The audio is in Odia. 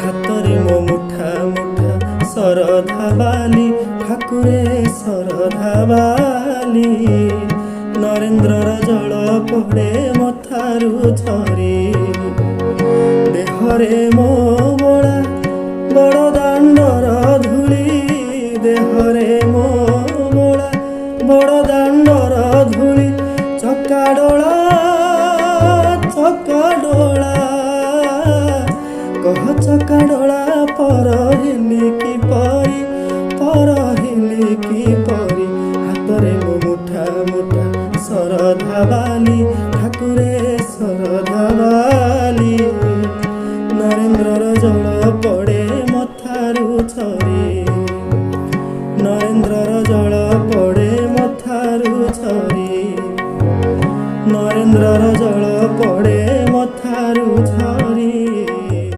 ହାତରେ ମୋ ମୁଠା ମୁଠା ଶରଧା ବାଲି ଠାକୁରେ ଶରଧା ବାଲି ନରେନ୍ଦ୍ରର ଜଳ ପଡ଼େ ମଥାରୁ ଝରି ଦେହରେ ମୋ ବୋଳା ବଡ଼ ଦାଣ୍ଡର ଧୂଳି ଦେହରେ ମୋ ବୋଳା ବଡ଼ ଦାଣ୍ଡର ଧୂଳି ଚକାଡୋଳା ଚକାଡୋଳା କହ ଚକାଡୋଳା ପର ହେଲି କିପରି ହାତରେ ମୋ ମୁଠା ମୁଠା ଶରଧା ବାଲି ଠାକୁରେ ଶରଧା ବାଲି ନରେନ୍ଦ୍ରର ଜଳ ପଡ଼େ ମଥାରୁ ଝରି ନରେନ୍ଦ୍ରର ଜଳ ପଡ଼େ ମଥାରୁ ଝରି ନରେନ୍ଦ୍ରର ଜଳ ପଡ଼େ ମଥାରୁ ଝରି।